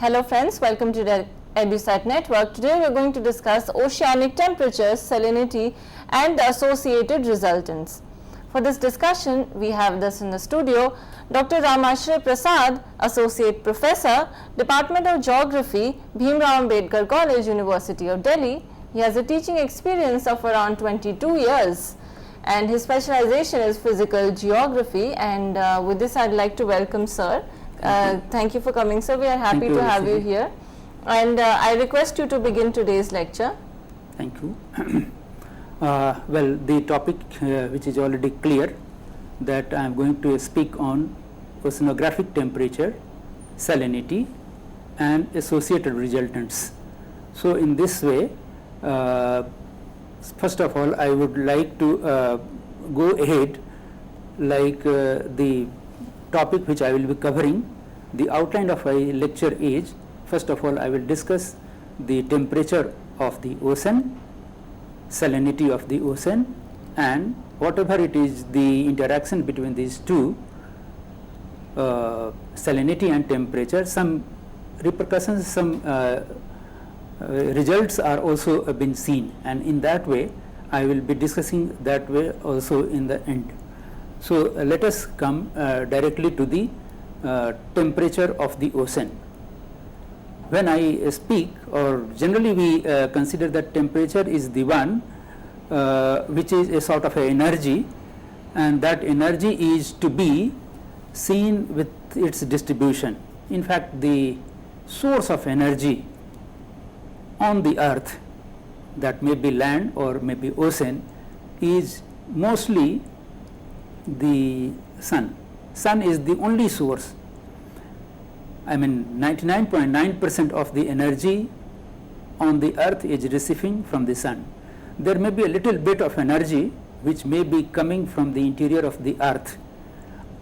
Hello friends, welcome to the EduSat Network. Today we are going to discuss oceanic temperatures, salinity and the associated resultants. For this discussion, we have this in the studio, Dr. Ramashri Prasad, Associate Professor, Department of Geography, Bhimrao Ambedkar College, University of Delhi. He has a teaching experience of around 22 years and his specialization is physical geography, and with this I'd like to welcome sir. Thank you for coming, sir. We are happy to have you here, and I request you to begin today's lecture. Thank you. Well, the topic which is already clear, that I am going to speak on oceanographic temperature, salinity and associated resultants. So in this way, first of all I would like to go ahead like the topic which I will be covering. The outline of my lecture is, first of all I will discuss the temperature of the ocean, salinity of the ocean, and whatever it is the interaction between these two, salinity and temperature, some repercussions, some results are also been seen, and in that way I will be discussing that way also in the end. So let us come directly to the temperature of the ocean. When I speak, or generally we consider that temperature is the one which is a sort of a energy, and that energy is to be seen with its distribution. In fact, the source of energy on the earth, that may be land or may be ocean, is mostly the sun. Sun is the only source. I mean 99.9% of the energy on the earth is receiving from the sun. There may be a little bit of energy which may be coming from the interior of the earth,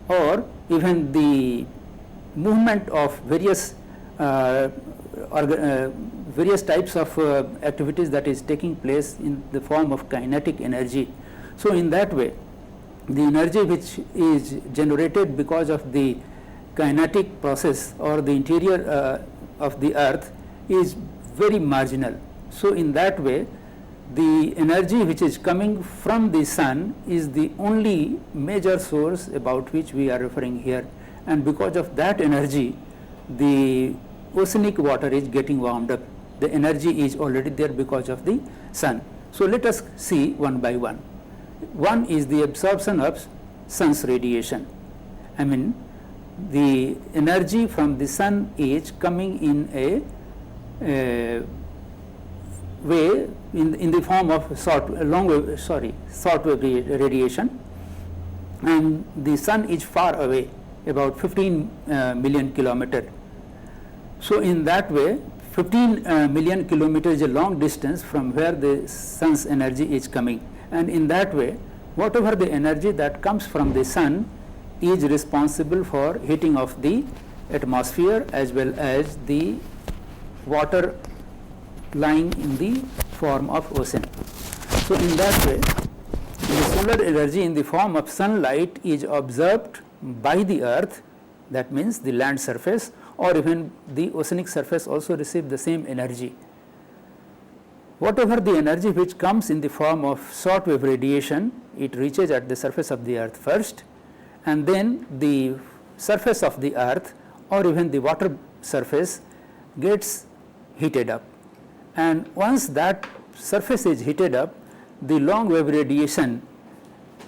or even the movement of various various types of activities that is taking place in the form of kinetic energy. So in that way, the energy which is generated because of the kinetic process or the interior of the earth is very marginal. So in that way, the energy which is coming from the sun is the only major source about which we are referring here, and because of that energy the oceanic water is getting warmed up. The energy is already there because of the sun. So let us see one by one. One is the absorption of sun's radiation. I mean the energy from the sun is coming in a way in the form of short wave radiation, and the sun is far away, about 15 million kilometer. So in that way 15 million kilometers is a long distance from where the sun's energy is coming, and in that way whatever the energy that comes from the sun is responsible for heating of the atmosphere as well as the water lying in the form of ocean. So in that way the solar energy in the form of sunlight is absorbed by the earth, that means the land surface, or even the oceanic surface also receive the same energy. Whatever the energy which comes in the form of short wave radiation, it reaches at the surface of the earth first, and then the surface of the earth or even the water surface gets heated up, and once that surface is heated up, the long wave radiation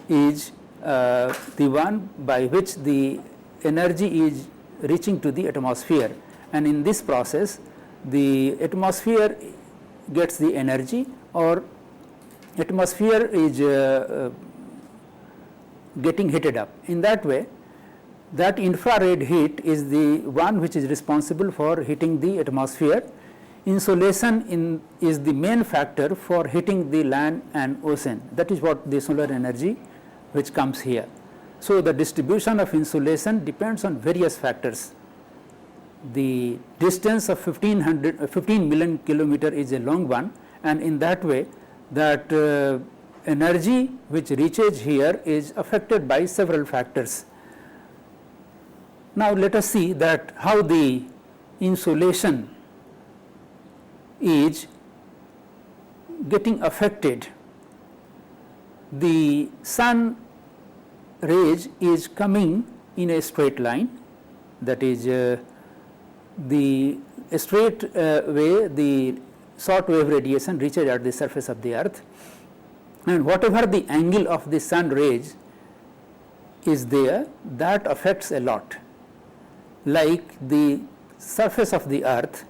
is the one by which the energy is reaching to the atmosphere, and in this process the atmosphere gets the energy, or atmosphere is getting heated up. In that way, that infrared heat is the one which is responsible for heating the atmosphere. Insolation is the main factor for heating the land and ocean. That is what the solar energy which comes here. So the distribution of insolation depends on various factors. The distance of 15 million kilometer is a long one, and in that way that energy which reaches here is affected by several factors. Now let us see that how the insolation is getting affected, the sun rays is coming in a straight line, that is the straight way the short wave radiation reaches at the surface of the earth, and whatever the angle of the sun rays is there, that affects a lot. Like the surface of the earth,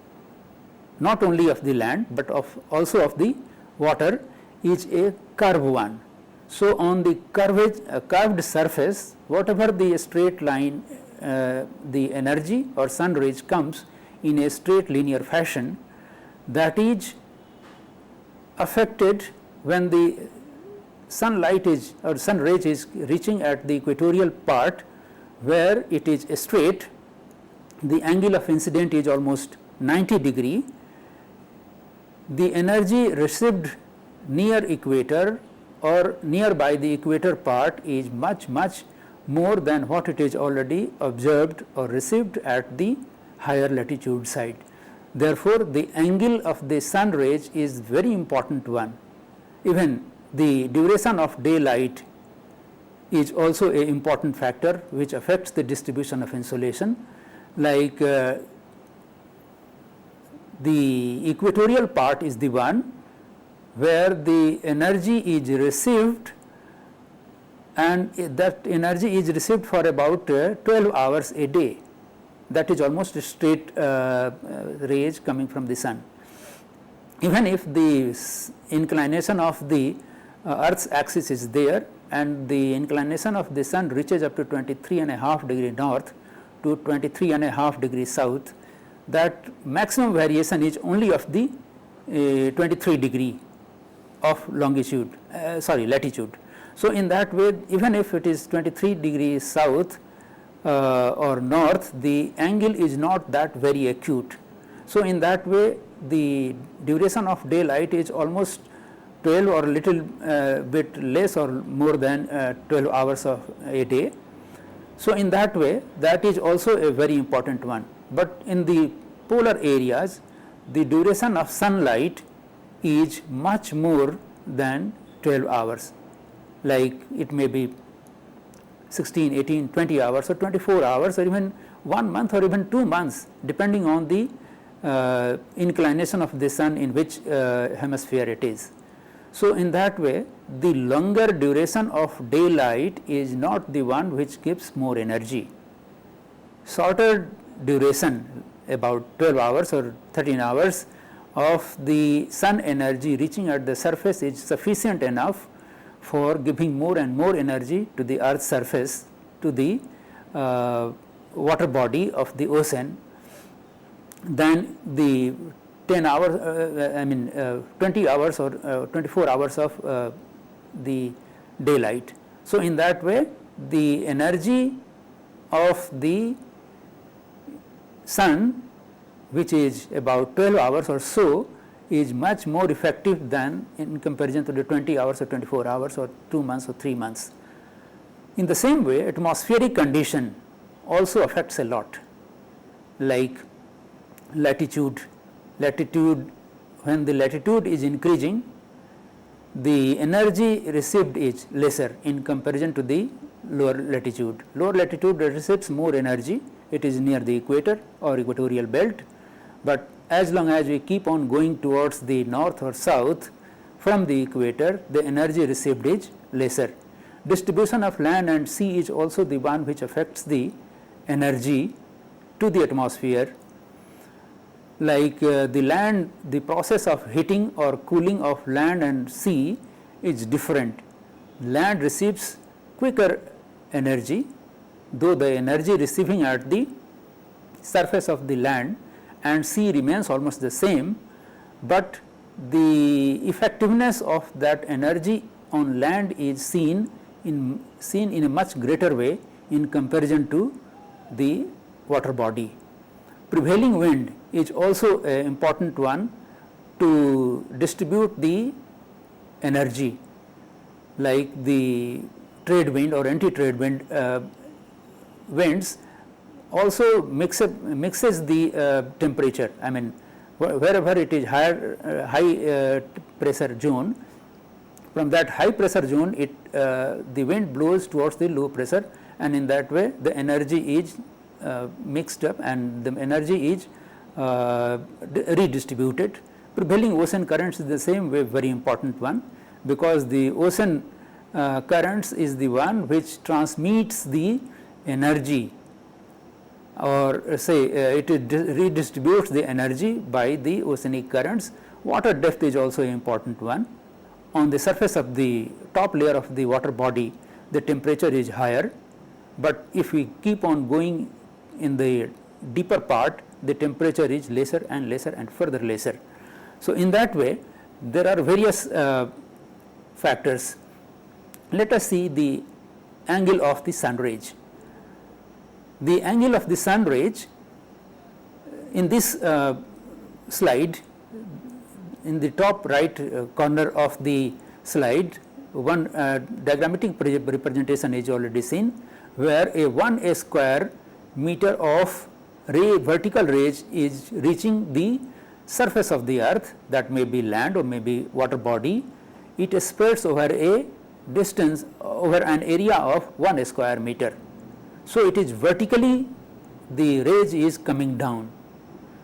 not only of the land but also of the water, is a curved one. So, on the curved surface, whatever the straight line the energy or sun rays comes in a straight linear fashion, that is affected when the sunlight is or sun rays is reaching at the equatorial part where it is straight, the angle of incident is almost 90 degree. The energy received near equator or nearby the equator part is much more than what it is already observed or received at the higher latitude side. Therefore, the angle of the sun rays is very important one. Even the duration of daylight is also an important factor which affects the distribution of insolation. Like the equatorial part is the one where the energy is received, and that energy is received for about 12 hours a day. That is almost straight rays coming from the sun. Even if the inclination of the earth's axis is there and the inclination of the sun reaches up to 23.5 degree north to 23.5 degrees south, that maximum variation is only of the 23 degree of latitude. So, in that way, even if it is 23 degrees south or north, the angle is not that very acute. So, in that way, the duration of daylight is almost 12 or a little bit less or more than 12 hours of a day. So, in that way, that is also a very important one. But in the polar areas, the duration of sunlight is much more than 12 hours, like it may be 16, 18, 20 hours or 24 hours or even 1 month or even 2 months, depending on the inclination of the sun in which hemisphere it is. So, in that way, the longer duration of daylight is not the one which gives more energy. Shorter duration, about 12 hours or 13 hours of the sun energy reaching at the surface is sufficient enough for giving more and more energy to the earth's surface, to the water body of the ocean, than the 10 hours 20 hours or 24 hours of the daylight. So, in that way, the energy of the sun, which is about 12 hours or so, is much more effective than in comparison to the 20 hours or 24 hours or 2 months or 3 months. In the same way, atmospheric condition also affects a lot, like latitude. When the latitude is increasing, the energy received is lesser in comparison to the lower latitude. Lower latitude receives more energy, it is near the equator or equatorial belt, but as long as we keep on going towards the north or south from the equator, the energy received is lesser. Distribution of land and sea is also the one which affects the energy to the atmosphere. Like the land, the process of heating or cooling of land and sea is different. Land receives quicker energy, though the energy receiving at the surface of the land and sea remains almost the same, but the effectiveness of that energy on land is seen in a much greater way in comparison to the water body. Prevailing wind is also an important one to distribute the energy, like the trade wind or anti-trade wind winds also mixes the temperature. I mean, wherever it is high pressure zone, from that high pressure zone the wind blows towards the low pressure, and in that way the energy is mixed up and the energy is redistributed. Prevailing ocean currents is the same way very important one, because the ocean currents is the one which transmits the energy, or say it redistributes the energy by the oceanic currents. Water depth is also an important one. On the surface of the top layer of the water body, the temperature is higher, but if we keep on going in the deeper part, the temperature is lesser and lesser and further lesser. So, in that way there are various factors. Let us see the angle of the sun rays. The angle of the sun rays in this slide, in the top right corner of the slide, one diagrammatic representation is already seen, where a 1 square meter of vertical rays is reaching the surface of the earth, that may be land or may be water body. It spreads over a distance, over an area of 1 square meter. So, it is vertically the rays is coming down,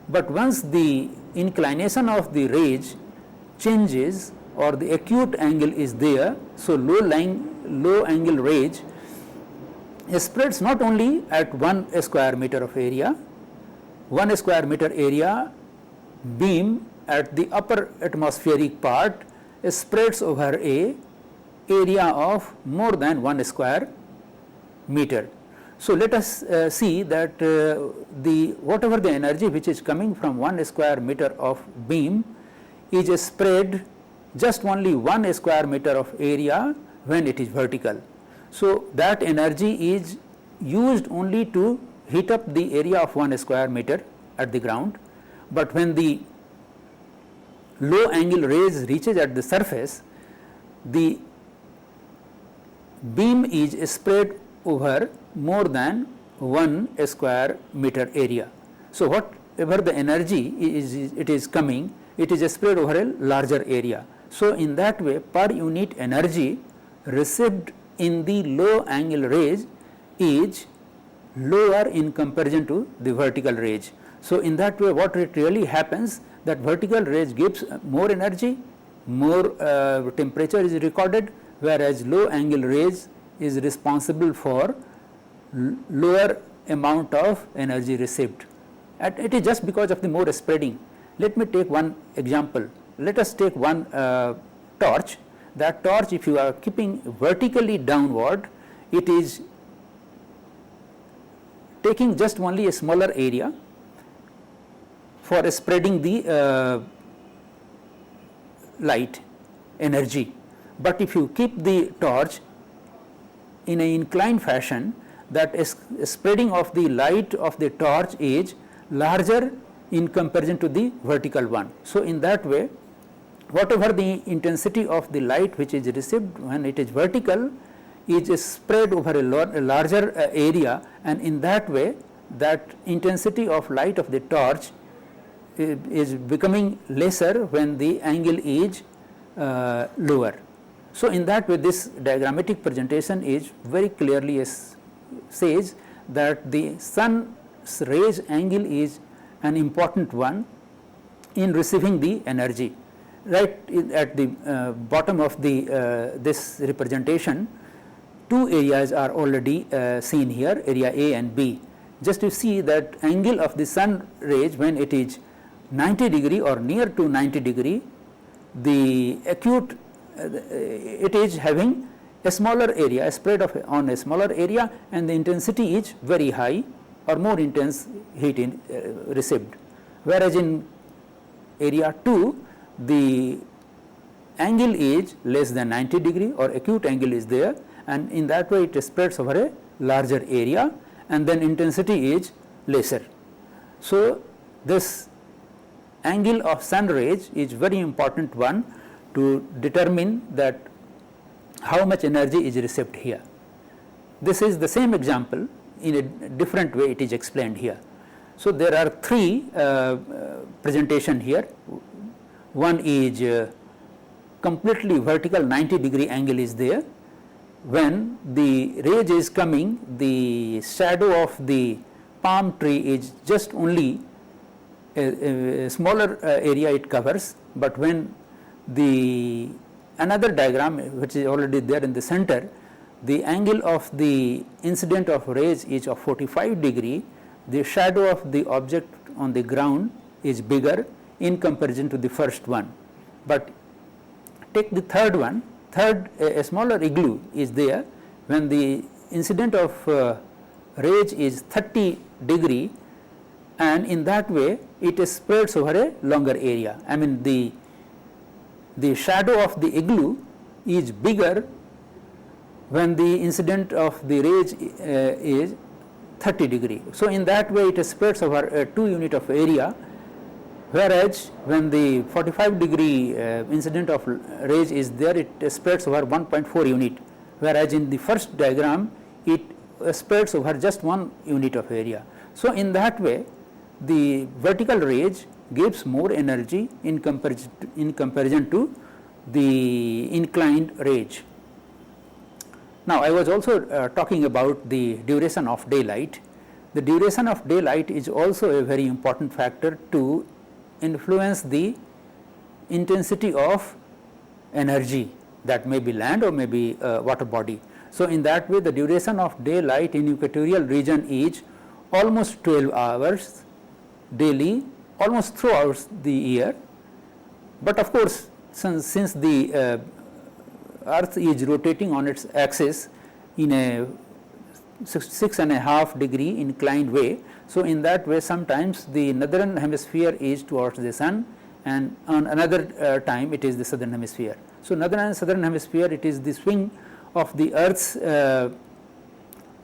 but once the inclination of the rays changes or the acute angle is there, so low angle rays spreads not only at 1 square meter of area, 1 square meter area beam at the upper atmospheric part spreads over a area of more than 1 square meter. So, let us see that whatever the energy which is coming from 1 square meter of beam is spread just only 1 square meter of area when it is vertical. So, that energy is used only to heat up the area of 1 square meter at the ground, but when the low angle rays reaches at the surface, the beam is spread over more than 1 square meter area. So, whatever the energy is coming, it is spread over a larger area. So, in that way per unit energy received in the low angle rays is lower in comparison to the vertical rays. So, in that way what it really happens, that vertical rays gives more energy, more temperature is recorded, whereas low angle rays is responsible for lower amount of energy received. And it is just because of the more spreading. Let me take one example. Let us take one torch. That torch, if you are keeping vertically downward, it is taking just only a smaller area for spreading the light energy. But if you keep the torch in an inclined fashion, that spreading of the light of the torch is larger in comparison to the vertical one. So, in that way whatever the intensity of the light which is received when it is vertical is spread over a larger area, and in that way that intensity of light of the torch is becoming lesser when the angle is lower. So, in that way this diagrammatic presentation is very clearly says that the sun's rays angle is an important one in receiving the energy. Right at the bottom of the this representation, two areas are already seen here, area A and B. Just to see that angle of the sun rays when it is 90 degree or near to 90 degree, the acute it is having a smaller area, spread on a smaller area, and the intensity is very high or more intense heat received. Whereas in area 2, the angle is less than 90 degree or acute angle is there, and in that way it spreads over a larger area, and then intensity is lesser. So, this angle of sun rays is very important one to determine that how much energy is received here. This is the same example in a different way it is explained here. So, there are three presentation here. One is completely vertical 90-degree angle is there. When the rays is coming, the shadow of the palm tree is just only a smaller area it covers, but when the another diagram which is already there in the center, the angle of the incident of rays is of 45-degree, the shadow of the object on the ground is bigger in comparison to the first one. But take the third one, a smaller igloo is there. When the incident of rays is 30-degree, and in that way it spreads over a longer area. I mean the shadow of the igloo is bigger when the incident of the rays is 30-degree. So, in that way it spreads over 2 unit of area, whereas when the 45-degree incident of rays is there, it spreads over 1.4 unit, whereas in the first diagram it spreads over just 1 unit of area. So, in that way the vertical rays gives more energy in comparison to the inclined rays. Now, I was also talking about the duration of daylight. The duration of daylight is also a very important factor to influence the intensity of energy, that may be land or may be water body. So, in that way the duration of daylight in equatorial region is almost 12 hours daily, almost throughout the year. But of course, since the earth is rotating on its axis in a 6.5-degree inclined way, so in that way sometimes the northern hemisphere is towards the sun, and on another time it is the southern hemisphere. So, northern and southern hemisphere, it is the swing of the earth's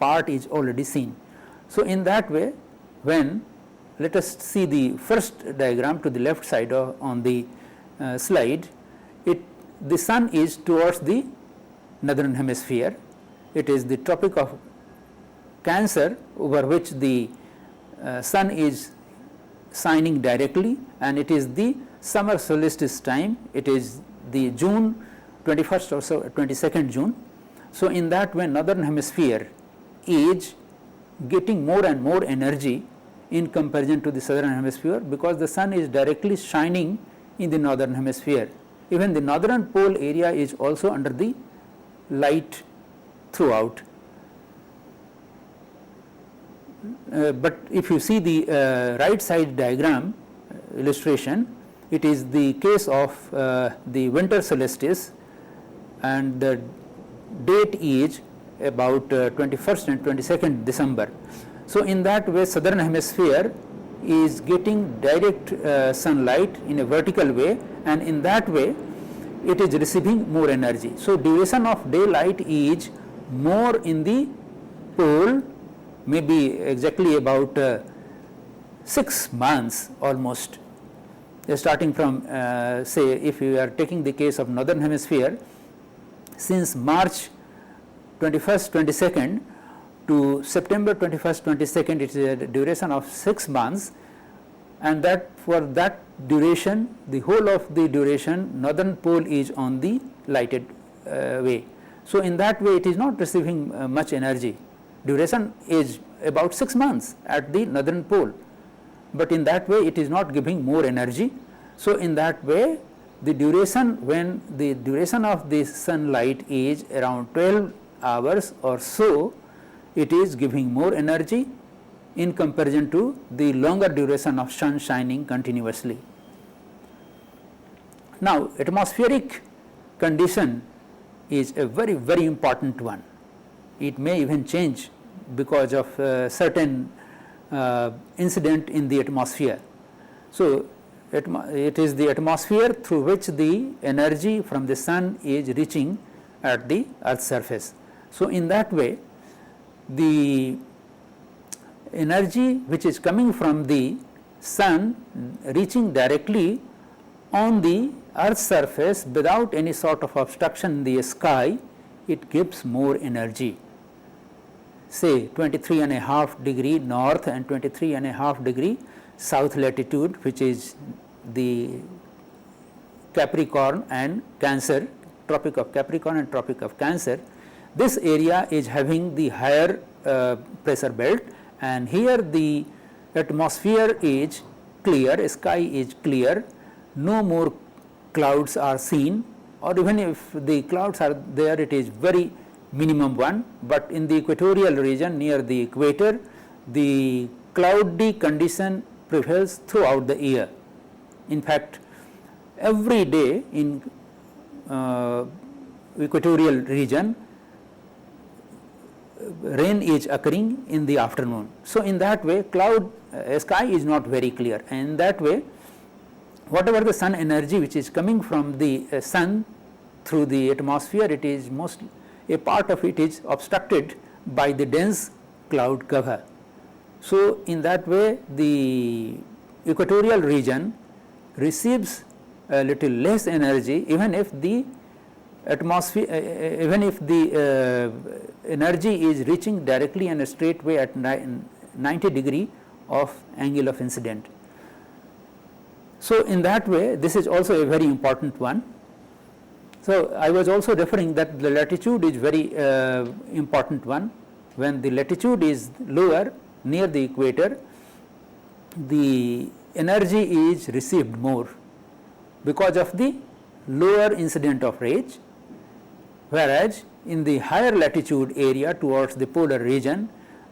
part is already seen. So, in that way, when let us see the first diagram to the left side on the slide, the sun is towards the northern hemisphere. It is the Tropic of Cancer over which the sun is shining directly, and it is the summer solstice time. It is the June 21st or so, 22nd June. So, in that way northern hemisphere is getting more and more energy in comparison to the southern hemisphere, because the sun is directly shining in the northern hemisphere. Even the northern pole area is also under the light throughout. But if you see the right side diagram illustration, it is the case of the winter solstice, and the date is about 21st and 22nd December. So, in that way southern hemisphere is getting direct sunlight in a vertical way, and in that way it is receiving more energy. So, duration of daylight is more in the pole, maybe exactly about 6 months almost, starting from say if you are taking the case of northern hemisphere, since March 21st 22nd to September 21st 22nd, it is a duration of 6 months, and that for that duration, the whole of the duration northern pole is on the lighted way. So, in that way it is not receiving much energy. Duration is about 6 months at the northern pole, but in that way it is not giving more energy. So, in that way the duration, when the duration of the sunlight is around 12 hours or so, it is giving more energy in comparison to the longer duration of sun shining continuously. Now, atmospheric condition is a very, very important one. It may even change because of certain incident in the atmosphere. So, it is the atmosphere through which the energy from the sun is reaching at the earth's surface. So, in that way the energy which is coming from the sun reaching directly on the earth's surface without any sort of obstruction in the sky, it gives more energy. say 23.5 degree north and 23.5 degree south latitude, which is the Capricorn and Cancer, Tropic of Capricorn and Tropic of Cancer, this area is having the higher pressure belt, and here the atmosphere is clear, sky is clear, no more clouds are seen, or even if the clouds are there, it is very minimum one, but in the equatorial region near the equator, the cloudy condition prevails throughout the year. In fact, every day in equatorial region, rain is occurring in the afternoon. So, in that way sky is not very clear, and in that way whatever the sun energy which is coming from the sun through the atmosphere, it is mostly a part of it is obstructed by the dense cloud cover. So, in that way the equatorial region receives a little less energy, even if the atmosphere, even if the energy is reaching directly in a straight way at 90 degree of angle of incident. So, in that way this is also a very important one. So, I was also referring that the latitude is very important one. When the latitude is lower near the equator, the energy is received more because of the lower incident of rays, whereas in the higher latitude area towards the polar region,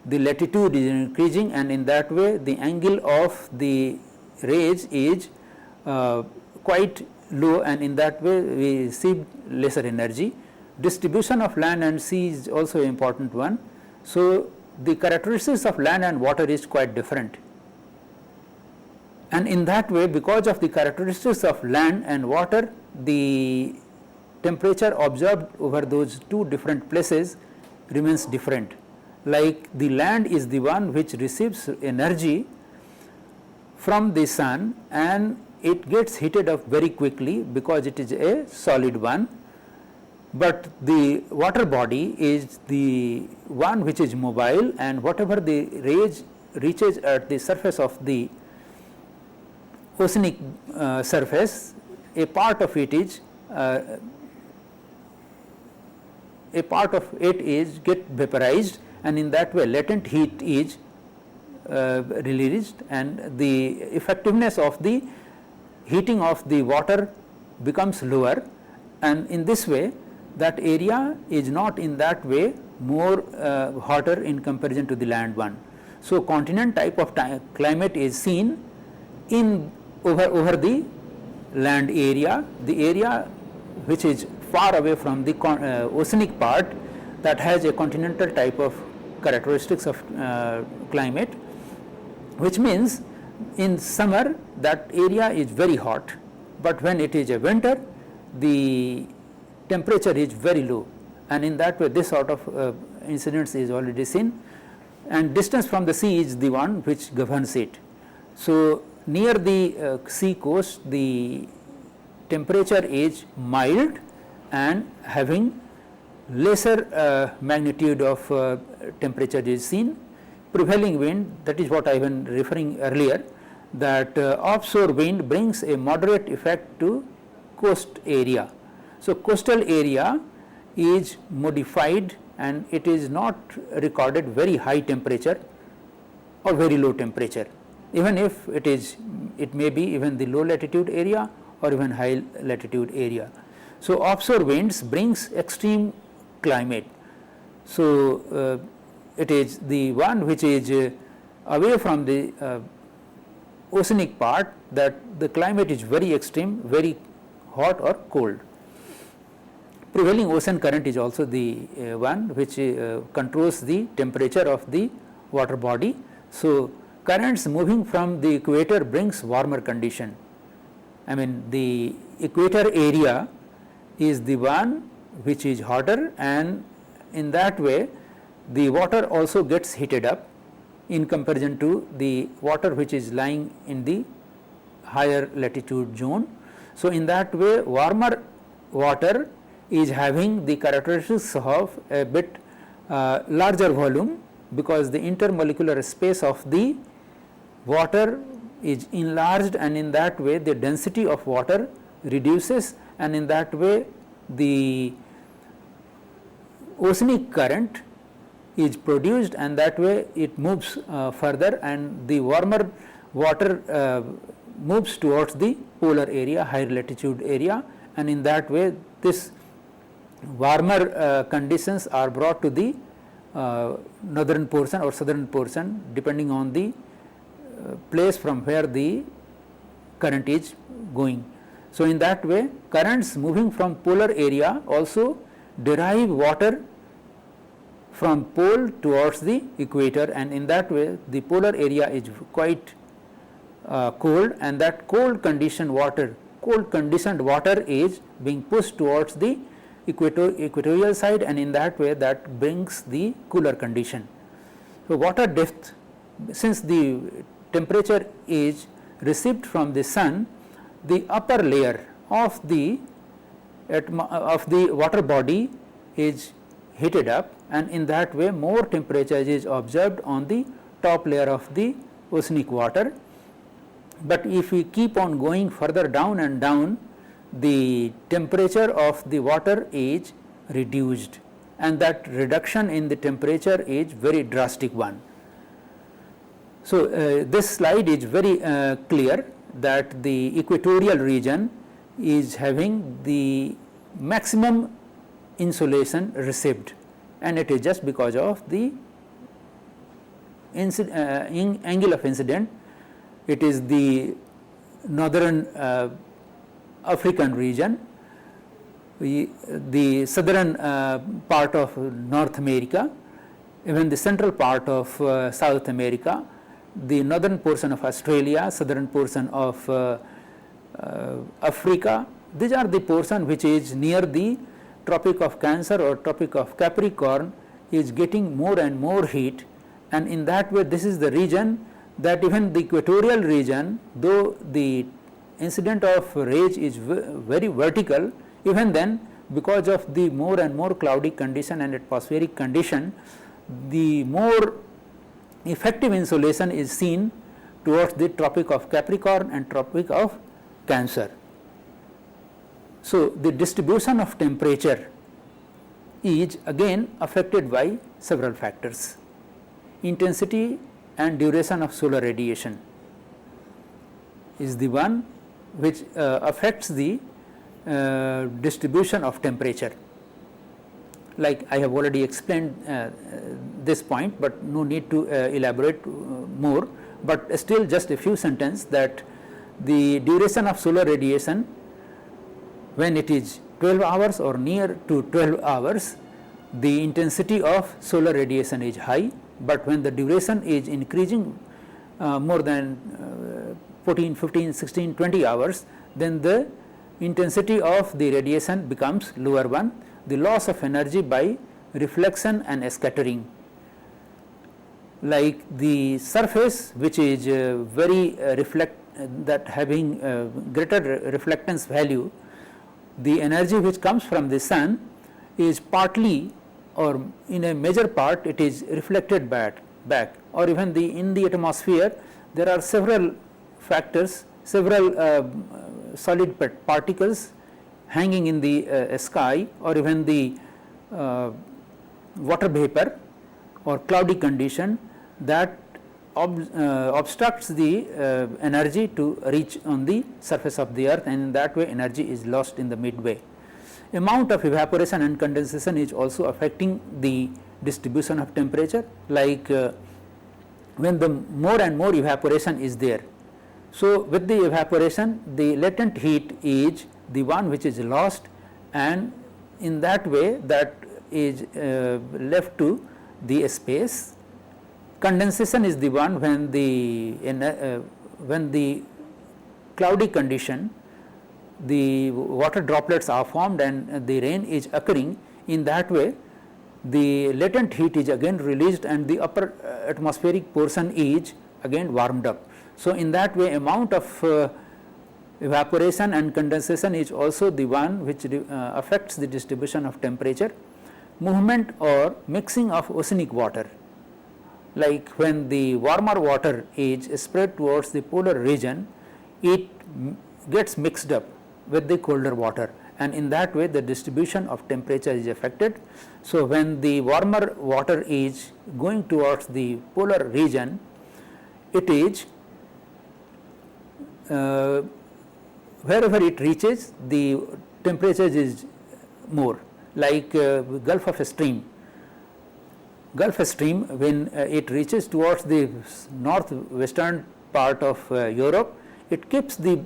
the latitude is increasing, and in that way the angle of the rays is quite low, and in that way we receive lesser energy. Distribution of land and sea is also an important one. So, the characteristics of land and water is quite different, and in that way, because of the characteristics of land and water, the temperature observed over those two different places remains different. Like the land is the one which receives energy from the sun, and it gets heated up very quickly because it is a solid one, but the water body is the one which is mobile, and whatever the rays reaches at the surface of the oceanic surface, a part of it is get vaporized, and in that way latent heat is released, and the effectiveness of the heating of the water becomes lower, and in this way that area is not in that way more hotter in comparison to the land one. So, continent type of climate is seen in over the land area, the area which is far away from the oceanic part, that has a continental type of characteristics of climate, which means in summer that area is very hot, but when it is a winter the temperature is very low, and in that way this sort of incidence is already seen, and distance from the sea is the one which governs it. So, near the sea coast the temperature is mild and having lesser magnitude of temperature is seen. Prevailing wind, that is what I was referring earlier, that offshore wind brings a moderate effect to coast area. So, coastal area is modified and it is not recorded very high temperature or very low temperature, even if it may be even the low latitude area or even high latitude area. So, offshore winds brings extreme climate. So, it is the one which is away from the oceanic part, that the climate is very extreme, very hot or cold. Prevailing ocean current is also the one which controls the temperature of the water body. So, currents moving from the equator brings warmer condition. I mean, the equator area is the one which is hotter, and in that way the water also gets heated up in comparison to the water which is lying in the higher latitude zone. So, in that way warmer water is having the characteristics of a bit larger volume because the intermolecular space of the water is enlarged, and in that way the density of water reduces, and in that way the oceanic current is produced, and that way it moves further, and the warmer water moves towards the polar area, higher latitude area, and in that way this warmer conditions are brought to the northern portion or southern portion, depending on the place from where the current is going. So, in that way currents moving from polar area also derive water from pole towards the equator, and in that way the polar area is quite cold, and that cold conditioned water is being pushed towards the equatorial side, and in that way that brings the cooler condition. So, water depth, since the temperature is received from the sun, the upper layer of the water body is heated up, and in that way more temperature is observed on the top layer of the oceanic water. But if we keep on going further down and down, the temperature of the water is reduced, and that reduction in the temperature is very drastic one. So, this slide is very clear that the equatorial region is having the maximum insolation received, and it is just because of the angle of incidence. It is the northern African region, the southern part of North America, even the central part of South America, the northern portion of Australia, southern portion of Africa. These are the portion which is near the Tropic of Cancer or Tropic of Capricorn is getting more and more heat, and in that way this is the region that even the equatorial region, though the incident of rays is very vertical, even then because of the more and more cloudy condition and atmospheric condition, the more effective insolation is seen towards the Tropic of Capricorn and Tropic of Cancer. So, the distribution of temperature is again affected by several factors. Intensity and duration of solar radiation is the one which affects the distribution of temperature. Like I have already explained this point, but no need to elaborate more, but still just a few sentences that the duration of solar radiation, when it is 12 hours or near to 12 hours, the intensity of solar radiation is high, but when the duration is increasing more than 14, 15, 16, 20 hours, then the intensity of the radiation becomes lower one, the loss of energy by reflection and scattering. Like the surface which is very that having greater reflectance value, the energy which comes from the sun is partly or in a major part it is reflected back, or even in the atmosphere there are several factors, several solid particles hanging in the sky, or even the water vapor or cloudy condition that obstructs the energy to reach on the surface of the earth, and in that way energy is lost in the midway. Amount of evaporation and condensation is also affecting the distribution of temperature, like when the more and more evaporation is there. So, with the evaporation the latent heat is the one which is lost, and in that way that is left to the space. Condensation is the one when the cloudy condition, the water droplets are formed and the rain is occurring. In that way the latent heat is again released and the upper atmospheric portion is again warmed up. So, in that way amount of evaporation and condensation is also the one which affects the distribution of temperature. Movement or mixing of oceanic water, like when the warmer water is spread towards the polar region, it gets mixed up with the colder water, and in that way the distribution of temperature is affected. So, when the warmer water is going towards the polar region, it is wherever it reaches, the temperature is more, like Gulf Stream. Gulf Stream, when it reaches towards the northwestern part of Europe, it keeps the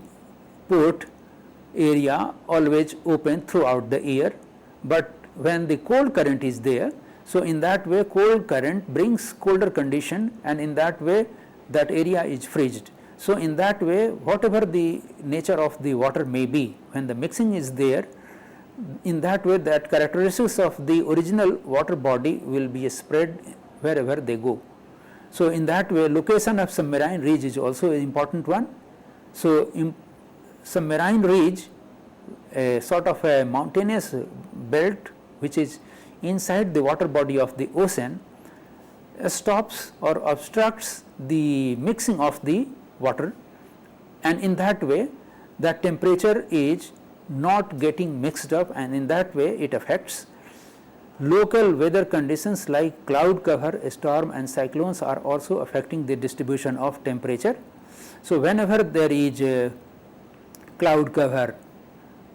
port area always open throughout the year, but when the cold current is there, so in that way cold current brings colder condition, and in that way that area is freezed. So, in that way whatever the nature of the water may be, when the mixing is there, in that way that characteristics of the original water body will be spread wherever they go. So, in that way location of submarine ridge is also an important one. So, submarine ridge, a sort of a mountainous belt which is inside the water body of the ocean, stops or obstructs the mixing of the water, and in that way that temperature is not getting mixed up, and in that way it affects local weather conditions like cloud cover, storm and cyclones are also affecting the distribution of temperature. So, whenever there is a cloud cover,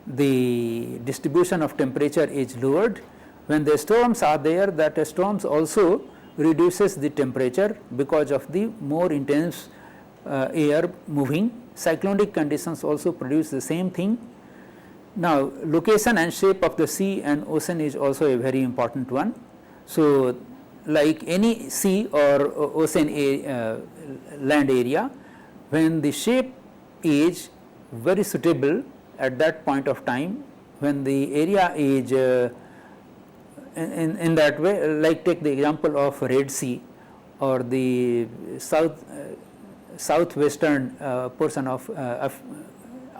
the distribution of temperature is lowered. When the storms are there, that storms also reduces the temperature because of the more intense air moving. Cyclonic conditions also produce the same thing. Now, location and shape of the sea and ocean is also a very important one. So, like any sea or ocean land area, when the shape is very suitable at that point of time, when the area is in that way, like take the example of Red Sea or the southwestern portion of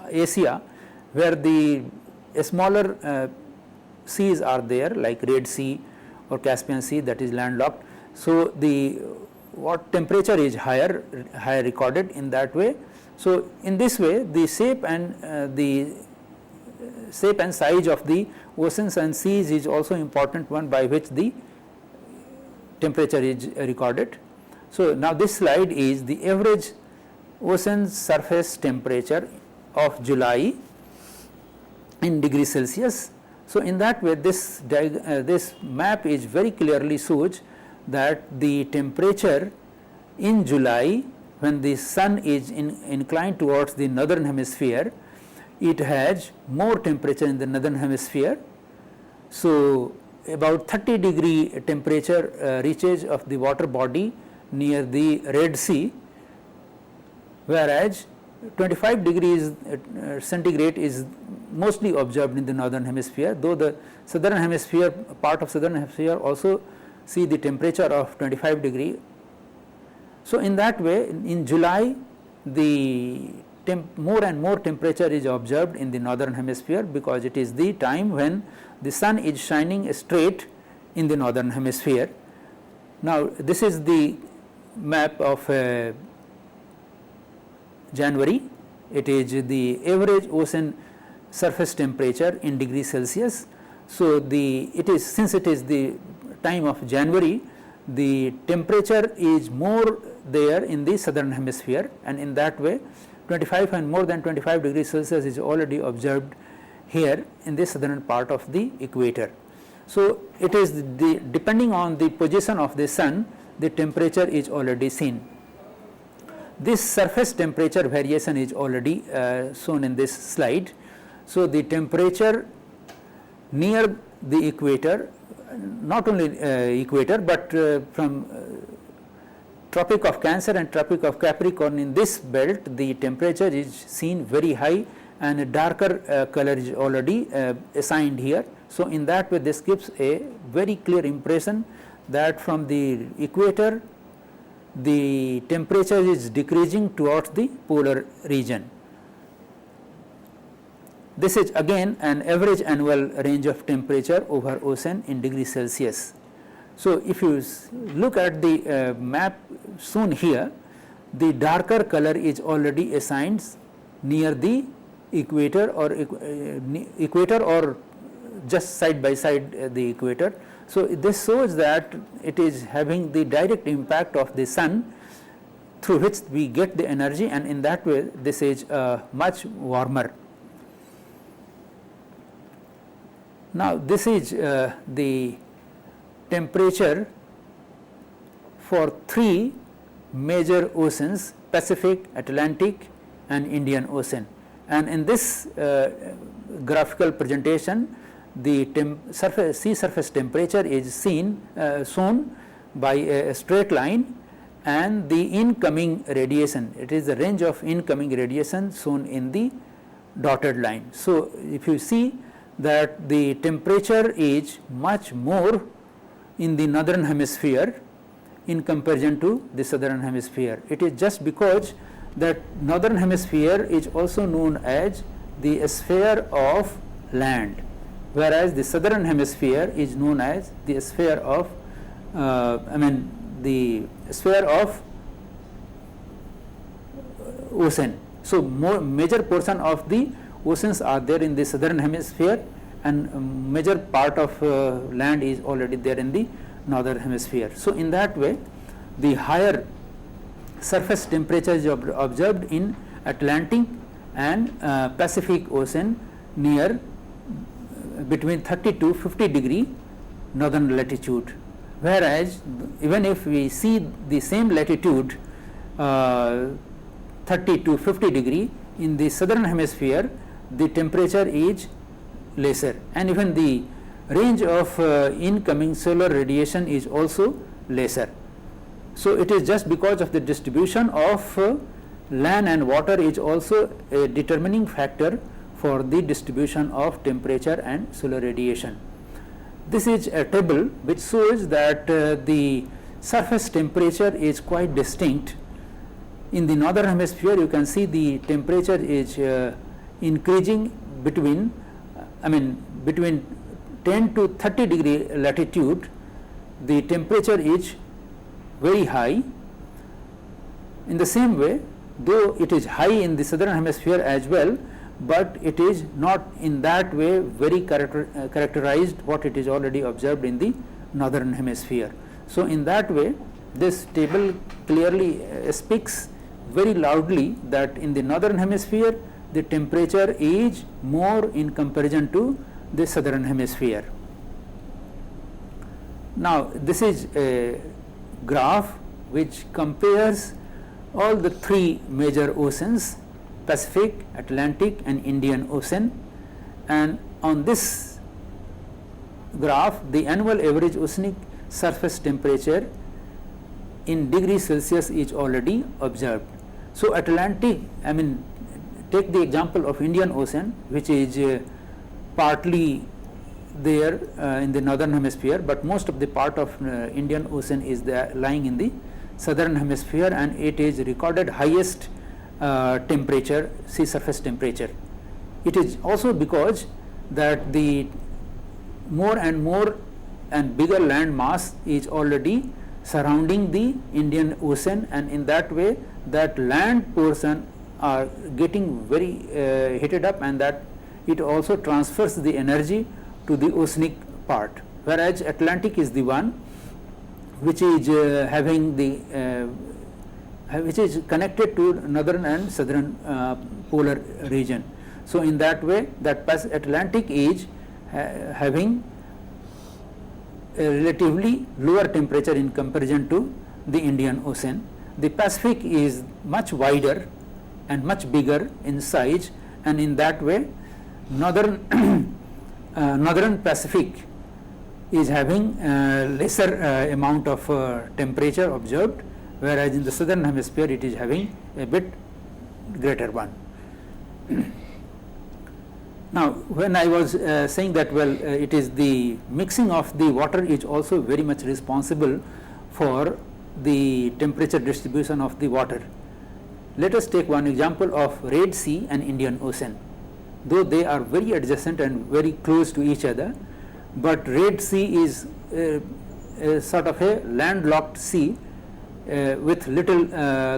Asia, where the smaller seas are there like Red Sea or Caspian Sea, that is landlocked. So, the what temperature is higher recorded in that way. So, in this way the shape and size of the oceans and seas is also important one by which the temperature is recorded. So, now this slide is the average ocean surface temperature of July in degrees Celsius. So, in that way this map is very clearly shows that the temperature in July, when the sun is inclined towards the northern hemisphere, it has more temperature in the northern hemisphere. So, about 30-degree temperature reaches of the water body near the Red Sea, whereas 25 degrees centigrade is mostly observed in the northern hemisphere, though the southern hemisphere, part of southern hemisphere also see the temperature of 25 degree. So, in that way in July the more and more temperature is observed in the northern hemisphere, because it is the time when the sun is shining straight in the northern hemisphere. Now, this is the map of January. It is the average ocean surface temperature in degrees Celsius. So, since it is the time of January, the temperature is more there in the southern hemisphere, and in that way 25 and more than 25 degrees Celsius is already observed here in the southern part of the equator. So, it is depending on the position of the sun, the temperature is already seen. This surface temperature variation is already shown in this slide. So, the temperature near the equator, not only equator, but from Tropic of Cancer and Tropic of Capricorn, in this belt the temperature is seen very high and a darker color is already assigned here. So, in that way this gives a very clear impression that from the equator the temperature is decreasing towards the polar region. This is again an average annual range of temperature over ocean in degrees Celsius. So, if you look at the map shown here, the darker color is already assigned near the equator or just side by side the equator. So, this shows that it is having the direct impact of the sun through which we get the energy, and in that way this is much warmer. Now, this is the temperature for 3 major oceans: Pacific, Atlantic and Indian Ocean. And in this graphical presentation, the sea surface temperature is shown by a straight line, and the incoming radiation, it is the range of incoming radiation shown in the dotted line. So, if you see that the temperature is much more in the northern hemisphere in comparison to the southern hemisphere. It is just because that northern hemisphere is also known as the sphere of land, whereas the southern hemisphere is known as the sphere of the sphere of ocean. So, major portion of the oceans are there in the southern hemisphere, and major part of land is already there in the northern hemisphere. So, in that way the higher surface temperature is observed in Atlantic and Pacific Ocean near between 30 to 50 degree northern latitude, whereas even if we see the same latitude 30 to 50 degree in the southern hemisphere, the temperature is lesser, and even the range of incoming solar radiation is also lesser. So, it is just because of the distribution of land and water is also a determining factor for the distribution of temperature and solar radiation. This is a table which shows that the surface temperature is quite distinct. In the northern hemisphere, you can see the temperature is increasing between 10 to 30 degree latitude. The temperature is very high. In the same way, though it is high in the southern hemisphere as well, but it is not in that way very characterized what it is already observed in the northern hemisphere. So, in that way this table clearly speaks very loudly that in the northern hemisphere the temperature is more in comparison to the southern hemisphere. Now, this is a graph which compares all the 3 major oceans: Pacific, Atlantic and Indian Ocean, and on this graph the annual average oceanic surface temperature in degrees Celsius is already observed. So, Atlantic, take the example of Indian Ocean, which is partly there in the northern hemisphere, but most of the part of Indian Ocean is there lying in the southern hemisphere, and it is recorded highest temperature, sea surface temperature. It is also because that the more and bigger land mass is already surrounding the Indian Ocean, and in that way that land portion are getting very heated up, and that it also transfers the energy to the oceanic part, whereas Atlantic is the one which is which is connected to northern and southern polar region. So, in that way that Atlantic is having a relatively lower temperature in comparison to the Indian Ocean. The Pacific is much wider and much bigger in size, and in that way northern Pacific is having lesser amount of temperature observed, whereas in the southern hemisphere it is having a bit greater one. Now, when I was saying that it is the mixing of the water is also very much responsible for the temperature distribution of the water. Let us take one example of Red Sea and Indian Ocean. Though they are very adjacent and very close to each other, but Red Sea is a sort of a landlocked sea with little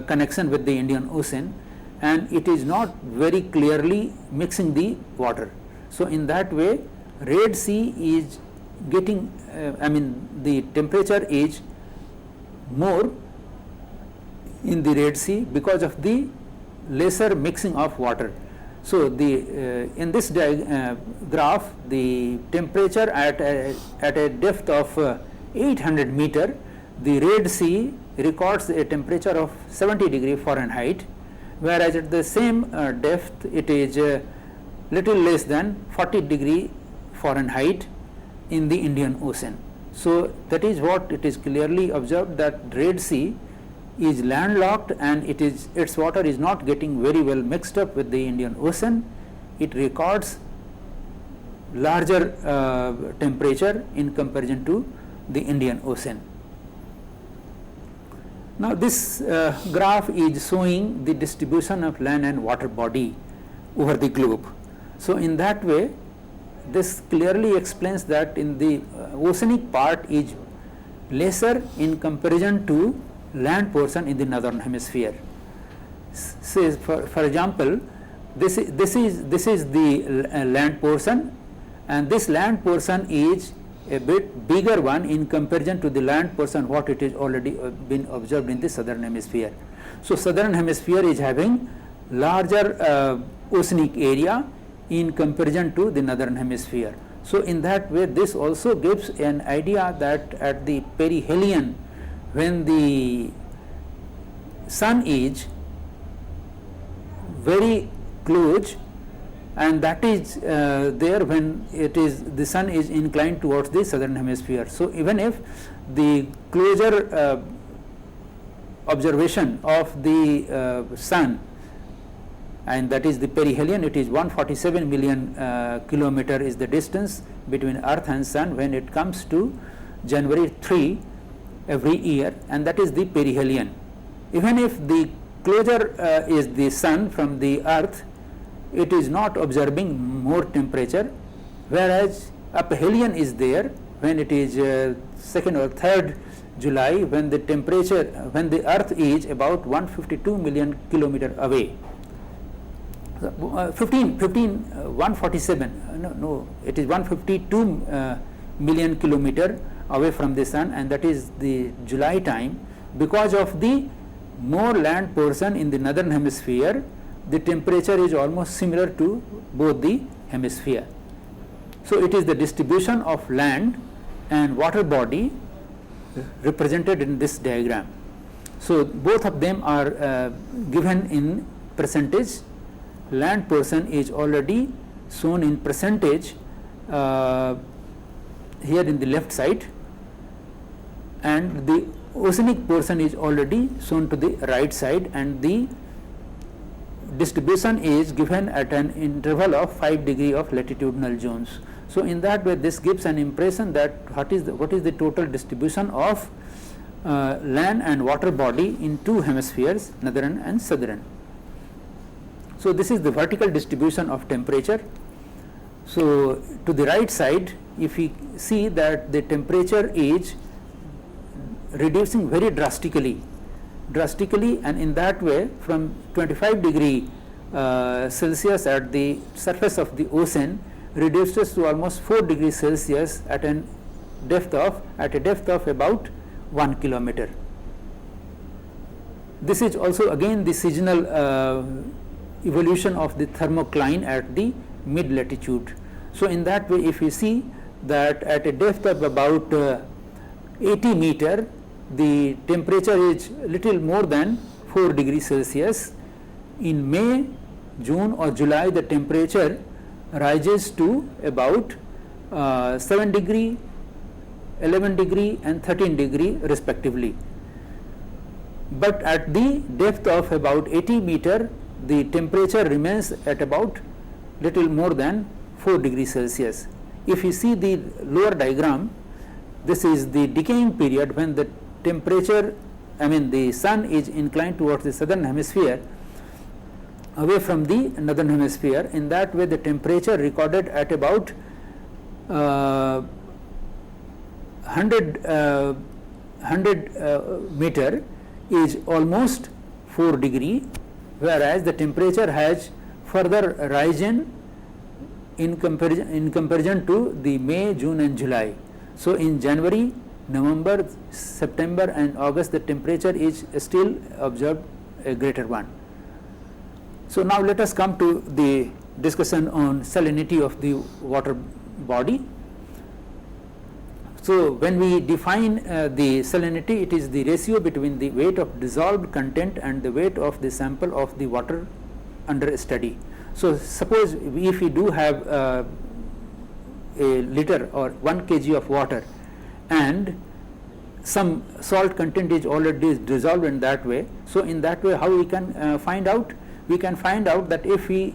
connection with the Indian Ocean, and it is not very clearly mixing the water. So in that way, Red Sea is getting the temperature is more in the Red Sea because of the lesser mixing of water. So the in this graph, the temperature at a depth of 800 meter, the Red Sea records a temperature of 70 degree Fahrenheit, whereas at the same depth it is little less than 40 degree Fahrenheit in the Indian Ocean. So that is what it is clearly observed, that Red Sea is landlocked and its water is not getting very well mixed up with the Indian Ocean. It records larger temperature in comparison to the Indian Ocean. Now this graph is showing the distribution of land and water body over the globe. So in that way, this clearly explains that in the oceanic part is lesser in comparison to land portion in the northern hemisphere. Say for example, this is the land portion, and this land portion is a bit bigger one in comparison to the land portion what it is already been observed in the southern hemisphere. So southern hemisphere is having larger oceanic area in comparison to the northern hemisphere. So in that way, this also gives an idea that at the perihelion, when the sun is very close, and that is there when the sun is inclined towards the southern hemisphere. So even if the closer observation of the sun, and that is the perihelion, it is 147 million kilometer is the distance between Earth and Sun when it comes to January 3 every year, and that is the perihelion. Even if the closer is the sun from the Earth, it is not observing more temperature, whereas aphelion is there when it is 2nd or 3rd July, when the temperature, when the Earth is about 152 million kilometer away. 147, it is 152 million kilometer away from the sun, and that is the July time. Because of the more land portion in the northern hemisphere, the temperature is almost similar to both the hemisphere. So it is the distribution of land and water body represented in this diagram. So both of them are given in percentage. Land portion is already shown in percentage here in the left side, and the oceanic portion is already shown to the right side, and the distribution is given at an interval of 5 degree of latitudinal zones. So in that way, this gives an impression that what is the total distribution of land and water body in two hemispheres, northern and southern. So this is the vertical distribution of temperature. So to the right side, if we see that the temperature is reducing very drastically, and in that way from 25 degree Celsius at the surface of the ocean reduces to almost 4 degrees Celsius at a depth of about 1 kilometer. This is also again the seasonal evolution of the thermocline at the mid latitude. So in that way, if you see that at a depth of about 80 meter, the temperature is little more than 4 degrees Celsius. In May, June or July, the temperature rises to about 7 degree, 11 degree and 13 degree respectively. But at the depth of about 80 meter, the temperature remains at about little more than 4 degrees Celsius. If you see the lower diagram, this is the decaying period when the temperature, the sun is inclined towards the southern hemisphere away from the northern hemisphere. In that way, the temperature recorded at about 100 meter is almost 4 degree, whereas the temperature has further risen in comparison to the May, June and July. So, in January, November, September and August the temperature is still observed a greater one. So, now let us come to the discussion on salinity of the water body. So, when we define the salinity, it is the ratio between the weight of dissolved content and the weight of the sample of the water under study. So, suppose if we do have a liter or 1 kg of water and some salt content is already dissolved in that way. So, in that way how we can find out? We can find out that if we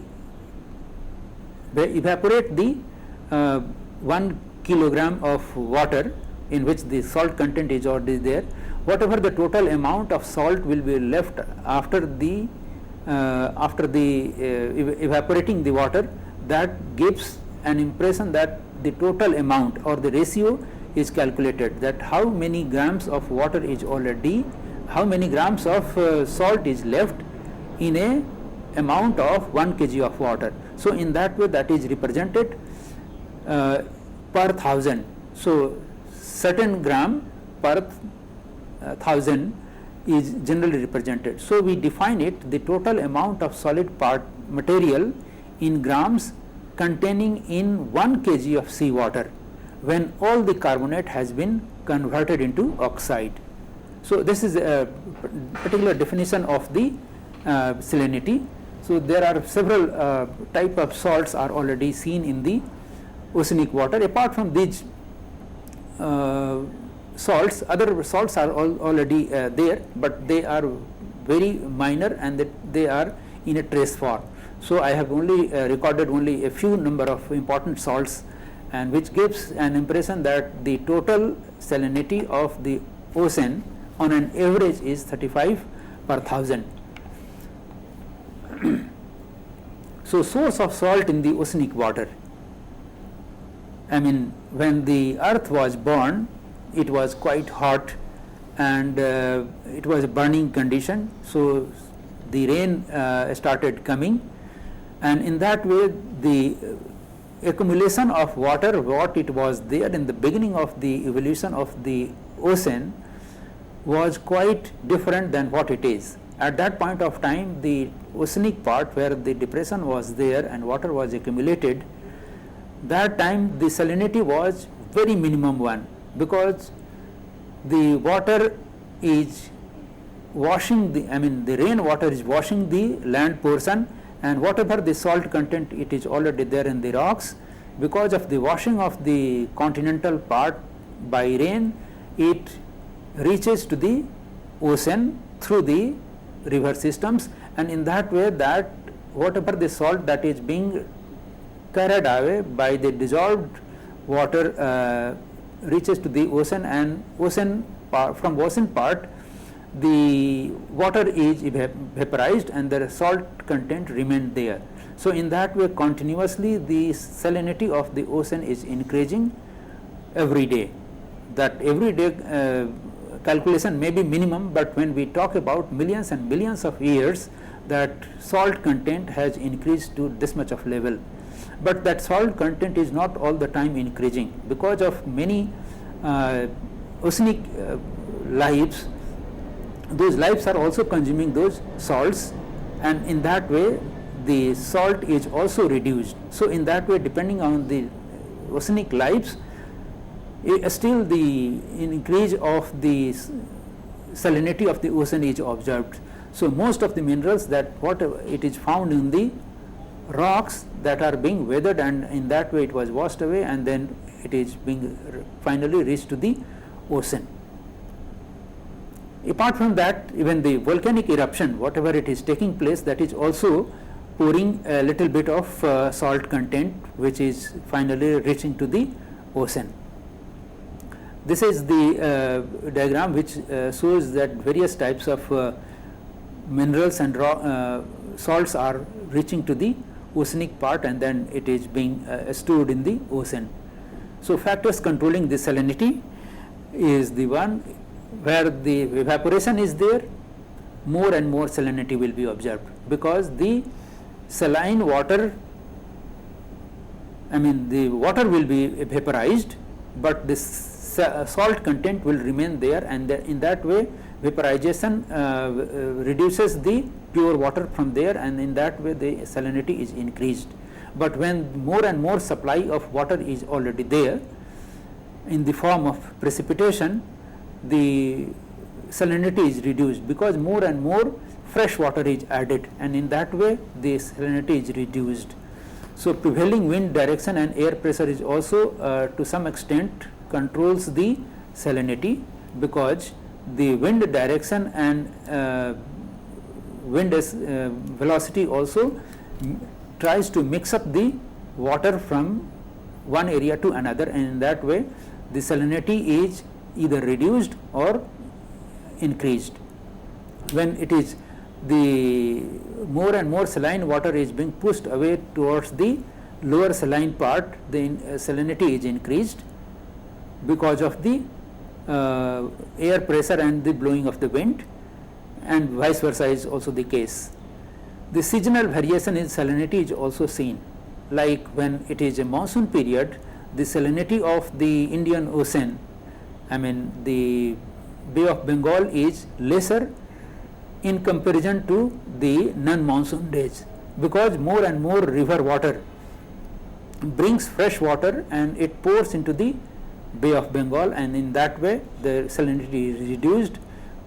evaporate the 1 kilogram of water in which the salt content is already there, whatever the total amount of salt will be left after the evaporating the water, that gives an impression that the total amount or the ratio is calculated, that how many grams of water is already, how many grams of salt is left in a amount of 1 kg of water. So, in that way that is represented per 1000. So, certain gram per 1000 is generally represented. So, we define it the total amount of solid part material in grams containing in 1 kg of sea water when all the carbonate has been converted into oxide. So, this is a particular definition of the salinity. So, there are several type of salts are already seen in the oceanic water. Apart from these salts, other salts are already there, but they are very minor and they are in a trace form. So, I have only recorded only a few number of important salts, and which gives an impression that the total salinity of the ocean on an average is 35 per 1000. So, source of salt in the oceanic water. I mean, when the earth was born, it was quite hot and it was a burning condition. So, the rain started coming, and in that way the accumulation of water, what it was there in the beginning of the evolution of the ocean, was quite different than what it is. At that point of time, the oceanic part where the depression was there and water was accumulated, that time the salinity was very minimum one, because the water is washing the, I mean the rain water is washing the land portion, and whatever the salt content it is already there in the rocks, because of the washing of the continental part by rain, it reaches to the ocean through the river systems, and in that way that whatever the salt that is being carried away by the dissolved water reaches to the ocean, and from ocean part the water is vaporized and the salt content remained there. So, in that way continuously the salinity of the ocean is increasing every day. That every day calculation may be minimum, but when we talk about millions and billions of years, that salt content has increased to this much of level. But that salt content is not all the time increasing, because of many oceanic lives. Those lives are also consuming those salts, and in that way the salt is also reduced. So, in that way, depending on the oceanic lives, still the increase of the salinity of the ocean is observed. So, most of the minerals that whatever it is found in the rocks that are being weathered, and in that way it was washed away, and then it is being finally reached to the ocean. Apart from that, even the volcanic eruption, whatever it is taking place, that is also pouring a little bit of salt content, which is finally reaching to the ocean. This is the diagram which shows that various types of minerals and salts are reaching to the oceanic part, and then it is being stored in the ocean. So, factors controlling the salinity. is the one where the evaporation is there, more and more salinity will be observed, because the saline water, I mean the water will be vaporized, but this salt content will remain there, and in that way vaporization reduces the pure water from there, and in that way the salinity is increased. But when more and more supply of water is already there in the form of precipitation, the salinity is reduced, because more and more fresh water is added, and in that way the salinity is reduced. So prevailing wind direction and air pressure is also to some extent controls the salinity, because the wind direction and wind velocity also tries to mix up the water from one area to another, and in that way the salinity is either reduced or increased. When it is the more and more saline water is being pushed away towards the lower saline part, the salinity is increased because of the air pressure and the blowing of the wind, and vice versa is also the case. The seasonal variation in salinity is also seen, like when it is a monsoon period, the salinity of the Indian Ocean, I mean the Bay of Bengal, is lesser in comparison to the non-monsoon days, because more and more river water brings fresh water and it pours into the Bay of Bengal, and in that way the salinity is reduced.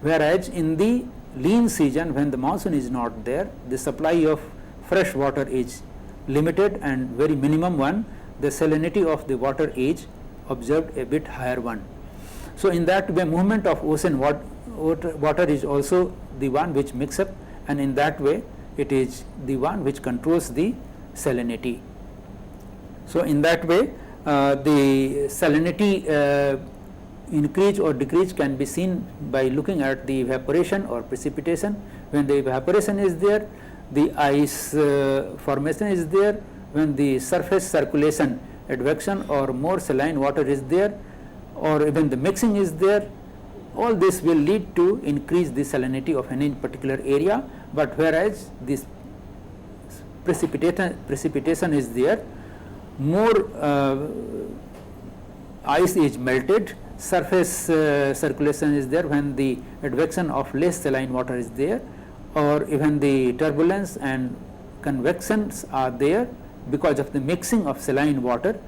Whereas in the lean season, when the monsoon is not there, the supply of fresh water is limited and very minimum one, the salinity of the water is observed a bit higher one. So in that way movement of ocean water is also the one which mix up, and in that way it is the one which controls the salinity. So in that way the salinity increase or decrease can be seen by looking at the evaporation or precipitation. When the evaporation is there, the ice formation is there. When the surface circulation, advection or more saline water is there, or even the mixing is there, all this will lead to increase the salinity of any particular area. But whereas this precipitation is there, more ice is melted, surface circulation is there when the advection of less saline water is there, or even the turbulence and convections are there because of the mixing of saline water,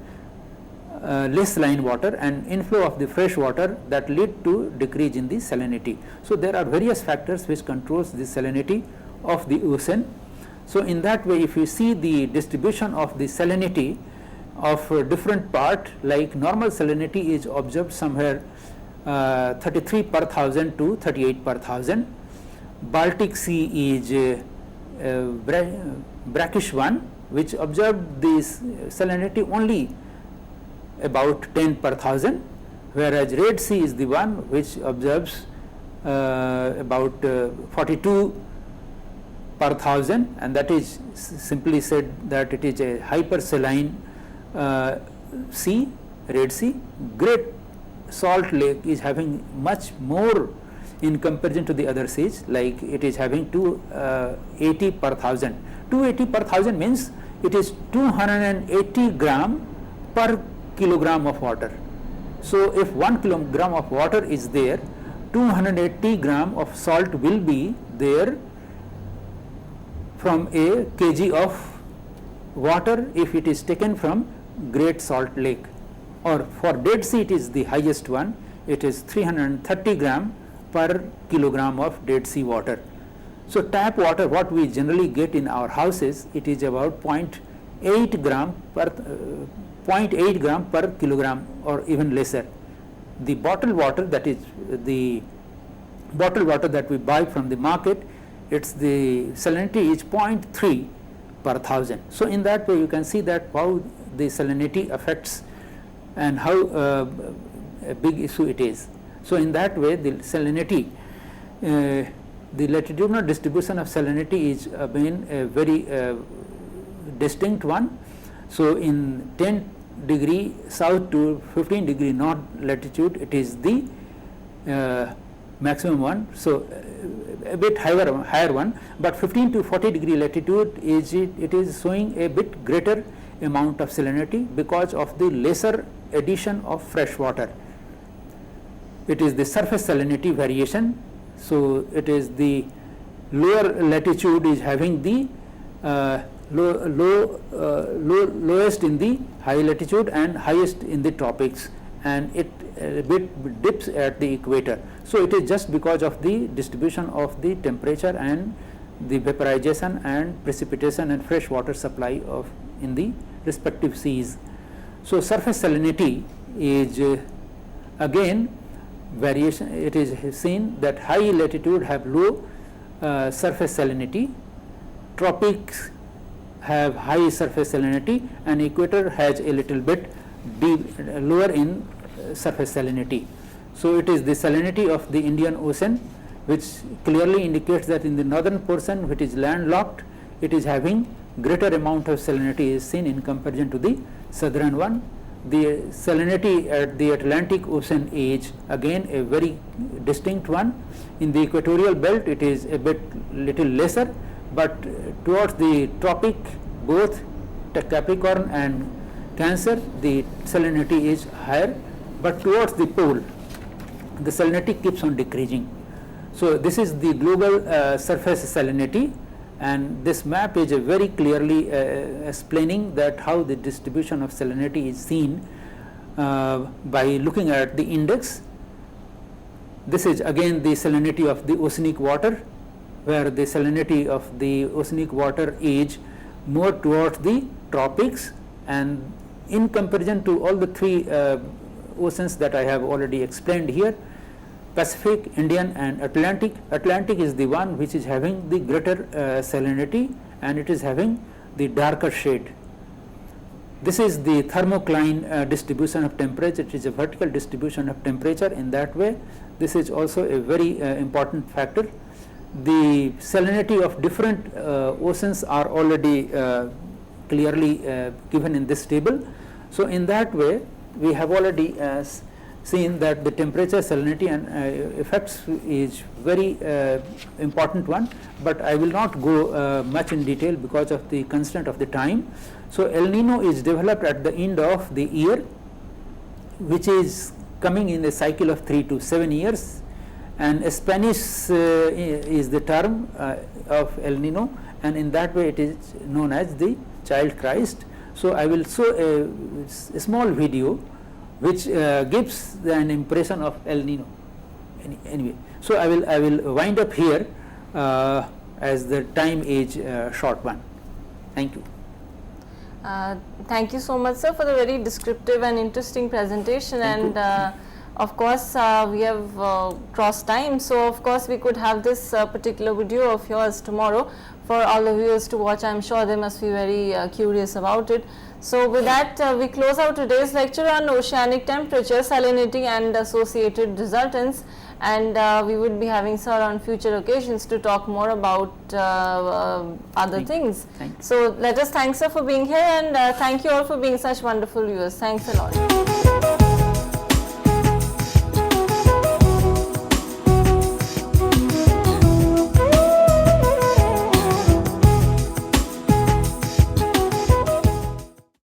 less saline water and inflow of the fresh water, that lead to decrease in the salinity. So there are various factors which controls the salinity of the ocean. So in that way, if you see the distribution of the salinity of different part, like normal salinity is observed somewhere 33 per thousand to 38 per thousand. Baltic Sea is brackish one, which observed this salinity only about 10 per thousand, whereas Red Sea is the one which observes about 42 per thousand, and that is simply said that it is a hypersaline sea, Red Sea. Great Salt Lake is having much more in comparison to the other seas, like it is having 280 per thousand. 280 per thousand means it is 280 gram per kilogram of water. So if 1 kilogram of water is there, 280 gram of salt will be there from a kg of water if it is taken from Great Salt Lake. Or for Dead Sea, it is the highest one, it is 330 gram per kilogram of Dead Sea water. So tap water, what we generally get in our houses, it is about 0.8 gram per kilogram or even lesser. The bottled water, that is the bottled water that we buy from the market, its the salinity is 0.3 per thousand. So in that way you can see that how the salinity affects and how a big issue it is. So in that way the salinity, the latitudinal distribution of salinity is again a very distinct one. So in 10 degree south to 15 degree north latitude, it is the maximum one. So, a bit higher one, but 15 to 40 degree latitude it is showing a bit greater amount of salinity because of the lesser addition of fresh water. It is the surface salinity variation. So, it is the lower latitude is having the lowest in the high latitude and highest in the tropics, and it a bit dips at the equator. So, it is just because of the distribution of the temperature and the vaporization and precipitation and fresh water supply of in the respective seas. So, surface salinity is again variation. It is seen that high latitude have low surface salinity, tropics have high surface salinity, and equator has a little bit lower in surface salinity. So, it is the salinity of the Indian Ocean which clearly indicates that in the northern portion, which is landlocked, it is having greater amount of salinity is seen in comparison to the southern one. The salinity at the Atlantic Ocean is again a very distinct one. In the equatorial belt it is a bit little lesser, but towards the tropic, both Capricorn and Cancer, the salinity is higher, but towards the pole the salinity keeps on decreasing. So, this is the global surface salinity, and this map is very clearly explaining that how the distribution of salinity is seen by looking at the index. This is again the salinity of the oceanic water, where the salinity of the oceanic water is more towards the tropics, and in comparison to all the three oceans that I have already explained here, Pacific, Indian and Atlantic. Atlantic is the one which is having the greater salinity, and it is having the darker shade. This is the thermocline distribution of temperature. It is a vertical distribution of temperature. In that way, this is also a very important factor. The salinity of different oceans are already clearly given in this table. So, in that way we have already seen that the temperature, salinity and effects is very important one, but I will not go much in detail because of the constraint of the time. So, El Nino is developed at the end of the year, which is coming in a cycle of 3 to 7 years, and Spanish is the term of El Nino, and in that way it is known as the child Christ. So, I will show a small video which gives an impression of El Nino. Anyway, so I will wind up here as the time is short one. Thank you. Thank you so much, sir, for the very descriptive and interesting presentation. Thank and of course, we have crossed time, so of course we could have this particular video of yours tomorrow for all the viewers to watch. I am sure they must be very curious about it. So, with that we close out today's lecture on oceanic temperature, salinity and associated resultants, and we would be having sir on future occasions to talk more about other things. So, let us thank sir for being here, and thank you all for being such wonderful viewers. Thanks a lot.